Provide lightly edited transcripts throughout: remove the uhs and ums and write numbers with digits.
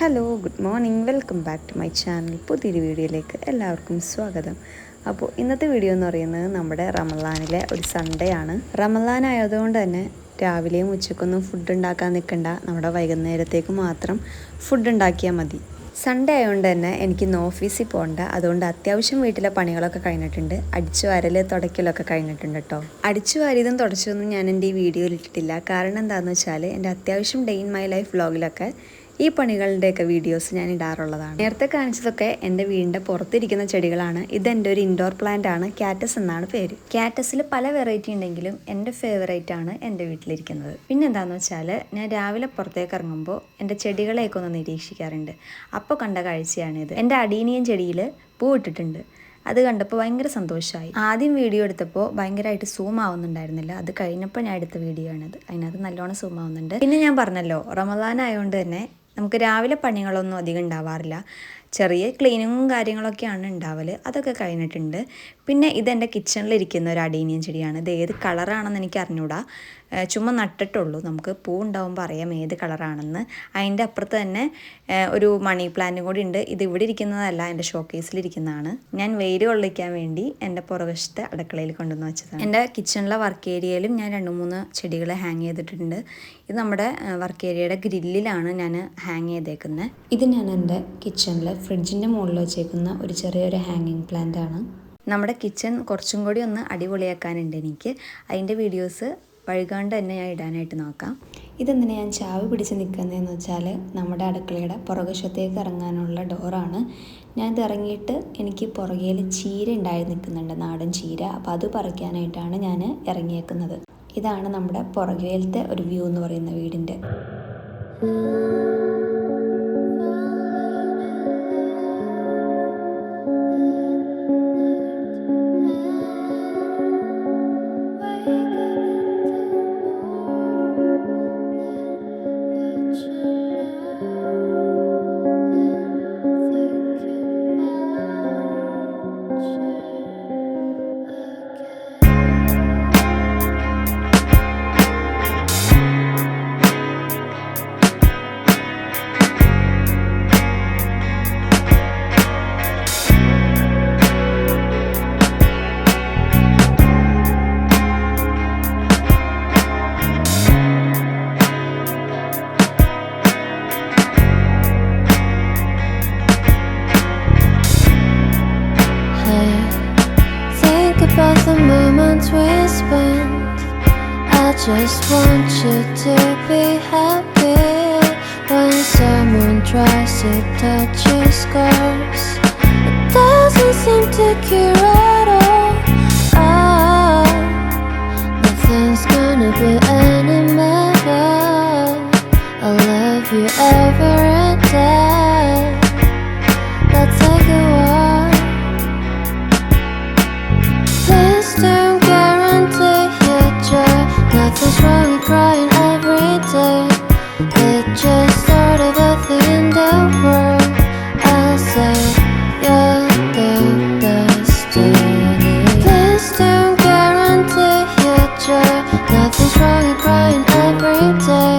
Hello good morning, welcome back to my channel. പുതിയൊരു വീഡിയോയിലേക്ക് എല്ലാവർക്കും സ്വാഗതം. അപ്പോൾ ഇന്നത്തെ വീഡിയോ എന്ന് പറയുന്നത് നമ്മുടെ റമളാനിലെ ഒരു സൺഡേ ആണ്. റമളാൻ ആയതുകൊണ്ട് തന്നെ രാവിലെയും ഉച്ചക്കൊന്നും ഫുഡ് ഉണ്ടാക്കാൻ നിൽക്കണ്ട, നമ്മുടെ വൈകുന്നേരത്തേക്ക് മാത്രം ഫുഡ് ഉണ്ടാക്കിയാൽ മതി. സൺഡേ ആയതുകൊണ്ട് തന്നെ എനിക്ക് ഇന്ന് ഓഫീസിൽ പോകണ്ട, അതുകൊണ്ട് അത്യാവശ്യം വീട്ടിലെ പണികളൊക്കെ കഴിഞ്ഞിട്ടുണ്ട്. അടിച്ചു വാരൽ തുടയ്ക്കലൊക്കെ കഴിഞ്ഞിട്ടുണ്ട് കേട്ടോ. അടിച്ചു വാരിയതും തുടച്ചതൊന്നും ഞാൻ എൻ്റെ ഈ വീഡിയോയിൽ ഇട്ടിട്ടില്ല. കാരണം എന്താണെന്ന് വെച്ചാൽ എൻ്റെ അത്യാവശ്യം ഡേ ഇൻ മൈ ലൈഫ് വ്ളോഗിലൊക്കെ ഈ പണികളുടെയൊക്കെ വീഡിയോസ് ഞാൻ ഇടാറുള്ളതാണ്. നേരത്തെ കാണിച്ചതൊക്കെ എൻ്റെ വീടിൻ്റെ പുറത്തിരിക്കുന്ന ചെടികളാണ്. ഇതെൻ്റെ ഒരു ഇൻഡോർ പ്ലാന്റ് ആണ്, കാറ്റസ് എന്നാണ് പേര്. കാറ്റസിൽ പല വെറൈറ്റി ഉണ്ടെങ്കിലും എൻ്റെ ഫേവറേറ്റ് ആണ് എൻ്റെ വീട്ടിലിരിക്കുന്നത്. പിന്നെ എന്താണെന്ന് വെച്ചാൽ ഞാൻ രാവിലെ പുറത്തേക്ക് ഇറങ്ങുമ്പോൾ എൻ്റെ ചെടികളെയൊക്കെ ഒന്ന് നിരീക്ഷിക്കാറുണ്ട്. അപ്പോൾ കണ്ട കാഴ്ചയാണിത്. എൻ്റെ അടീനിയൻ ചെടിയിൽ പൂ ഇട്ടിട്ടുണ്ട്. അത് കണ്ടപ്പോൾ ഭയങ്കര സന്തോഷമായി. ആദ്യം വീഡിയോ എടുത്തപ്പോൾ ഭയങ്കരമായിട്ട് സൂം ആവുന്നുണ്ടായിരുന്നില്ല. അത് കഴിഞ്ഞപ്പോൾ ഞാൻ എടുത്ത വീഡിയോ ആണിത്. അതിനകത്ത് നല്ലോണം സൂം ആവുന്നുണ്ട്. പിന്നെ ഞാൻ പറഞ്ഞല്ലോ, റമളാൻ ആയതുകൊണ്ട് തന്നെ നമുക്ക് രാവിലെ പണികളൊന്നും അധികം ഉണ്ടാവാറില്ല. ചെറിയ ക്ലീനിങ്ങും കാര്യങ്ങളൊക്കെയാണ് ഉണ്ടാവല്. അതൊക്കെ കഴിഞ്ഞിട്ടുണ്ട്. പിന്നെ ഇതെൻ്റെ കിച്ചണിലിരിക്കുന്ന ഒരു അടീനിയൻ ചെടിയാണ്. ഇത് ഏത് കളറാണെന്ന് എനിക്ക് അറിഞ്ഞൂടാ, ചുമ്മാ നട്ടിട്ടുള്ളൂ. നമുക്ക് പൂ ഉണ്ടാവുമ്പോൾ അറിയാം ഏത് കളറാണെന്ന്. അതിൻ്റെ അപ്പുറത്ത് തന്നെ ഒരു മണി പ്ലാന്റും കൂടി ഉണ്ട്. ഇത് ഇവിടെ ഇരിക്കുന്നതല്ല, എൻ്റെ ഷോക്കേസിലിരിക്കുന്നതാണ്. ഞാൻ വെയിൽ കൊള്ളിക്കാൻ വേണ്ടി എൻ്റെ പുറവശത്തെ അടുക്കളയിൽ കൊണ്ടുവന്ന് വെച്ചതാണ്. എൻ്റെ കിച്ചണിലെ വർക്ക് ഏരിയയിലും ഞാൻ 2-3 ചെടികൾ ഹാങ് ചെയ്തിട്ടുണ്ട്. ഇത് നമ്മുടെ വർക്ക് ഏരിയയുടെ ഗ്രില്ലിലാണ് ഞാൻ ഹാങ് ചെയ്തേക്കുന്നത്. ഇത് ഞാൻ എൻ്റെ കിച്ചണിൽ ഫ്രിഡ്ജിൻ്റെ മുകളിൽ വെച്ചേക്കുന്ന ഒരു ചെറിയൊരു ഹാങ്ങിങ് പ്ലാന്റ് ആണ്. നമ്മുടെ കിച്ചൺ കുറച്ചും കൂടി ഒന്ന് അടിപൊളിയാക്കാനുണ്ട് എനിക്ക്. അതിൻ്റെ വീഡിയോസ് വൈകാണ്ട് തന്നെ ഞാൻ ഇടാനായിട്ട് നോക്കാം. ഇതെന്തിനാണ് ഞാൻ ചാവ് പിടിച്ച് നിൽക്കുന്നതെന്ന് വെച്ചാൽ നമ്മുടെ അടുക്കളയുടെ പുറകുവശത്തേക്ക് ഇറങ്ങാനുള്ള ഡോറാണ്. ഞാൻ ഇത് ഇറങ്ങിയിട്ട് എനിക്ക് പുറകിൽ ചീര ഉണ്ടായി നിൽക്കുന്നുണ്ട്, നാടൻ ചീര. അപ്പോൾ അത് പറിക്കാനായിട്ടാണ് ഞാൻ ഇറങ്ങിയേക്കുന്നത്. ഇതാണ് നമ്മുടെ പുറകിലത്തെ ഒരു വ്യൂ എന്ന് പറയുന്ന വീടിൻ്റെ. About the moments we spent, I just want you to be happy. When someone tries to touch your scars, it doesn't seem to cure at all. Oh, nothing's gonna be any better. I'll love you every day. Let's take a walk. Don't guarantee your joy. Nothing's wrong with crying every day. It's just sort of a thing in the world. I'll say you're the destiny. Please don't guarantee your joy. Nothing's wrong with crying every day.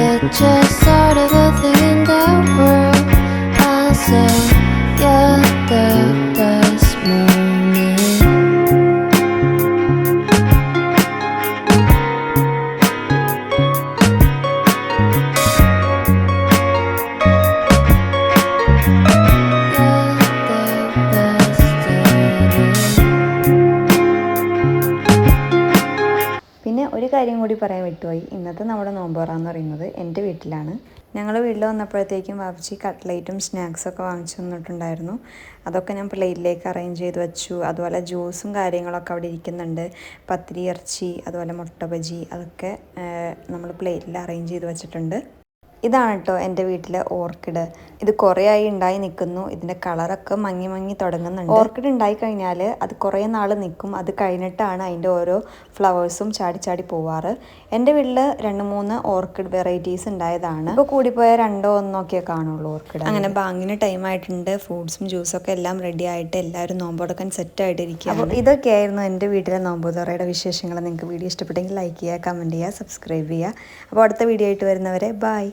It's just sort of a thing in the world. I'll say you're the best moment. പിന്നെ ഒരു കാര്യം കൂടി പറയാൻ വിട്ടുപോയി. ഇന്നത്തെ നമ്മുടെ നോമ്പുറ എന്ന് പറയുന്നത് എൻ്റെ വീട്ടിലാണ്. ഞങ്ങൾ വീട്ടിൽ വന്നപ്പോഴത്തേക്കും വാപ്പച്ചി കട്ട്ലേറ്റും സ്നാക്സൊക്കെ വാങ്ങിച്ചു തന്നിട്ടുണ്ടായിരുന്നു. അതൊക്കെ ഞാൻ പ്ലേറ്റിലേക്ക് അറേഞ്ച് ചെയ്ത് വെച്ചു. അതുപോലെ ജ്യൂസും കാര്യങ്ങളൊക്കെ അവിടെ ഇരിക്കുന്നുണ്ട്. പത്തിരി, ഇറച്ചി, അതുപോലെ മുട്ട ബജി, അതൊക്കെ നമ്മൾ പ്ലേറ്റിൽ അറേഞ്ച് ചെയ്ത് വെച്ചിട്ടുണ്ട്. ഇതാണ് കേട്ടോ എൻ്റെ വീട്ടിലെ ഓർക്കിഡ്. ഇത് കുറേ ആയി ഉണ്ടായി നിൽക്കുന്നു. ഇതിൻ്റെ കളറൊക്കെ മങ്ങി മങ്ങി തുടങ്ങുന്നുണ്ട്. ഓർക്കിഡ് ഉണ്ടായി കഴിഞ്ഞാൽ അത് കുറേ നാൾ നിൽക്കും. അത് കഴിഞ്ഞിട്ടാണ് അതിൻ്റെ ഓരോ ഫ്ലവേഴ്സും ചാടി ചാടി പോവാറ്. എൻ്റെ വീട്ടിൽ 2-3 ഓർക്കിഡ് വെറൈറ്റീസ് ഉണ്ടായതാണ്. ഇപ്പോൾ കൂടിപ്പോയ 2-1 ഒക്കെ കാണുള്ളൂ ഓർക്കിഡ്. അങ്ങനെ ബാങ്കിന് ടൈം ആയിട്ടുണ്ട്. ഫ്രൂട്ട്സും ജ്യൂസൊക്കെ എല്ലാം റെഡി ആയിട്ട് എല്ലാവരും നോമ്പെടുക്കാൻ സെറ്റായിട്ടിരിക്കുക. അപ്പോൾ ഇതൊക്കെയായിരുന്നു എൻ്റെ വീട്ടിലെ നോമ്പുതുറയുടെ വിശേഷങ്ങൾ. നിങ്ങൾക്ക് വീഡിയോ ഇഷ്ടപ്പെട്ടെങ്കിൽ ലൈക്ക് ചെയ്യുക, കമൻറ്റ് ചെയ്യുക, സബ്സ്ക്രൈബ് ചെയ്യുക. അപ്പോൾ അടുത്ത വീഡിയോ ആയിട്ട് വരുന്നവരെ ബൈ.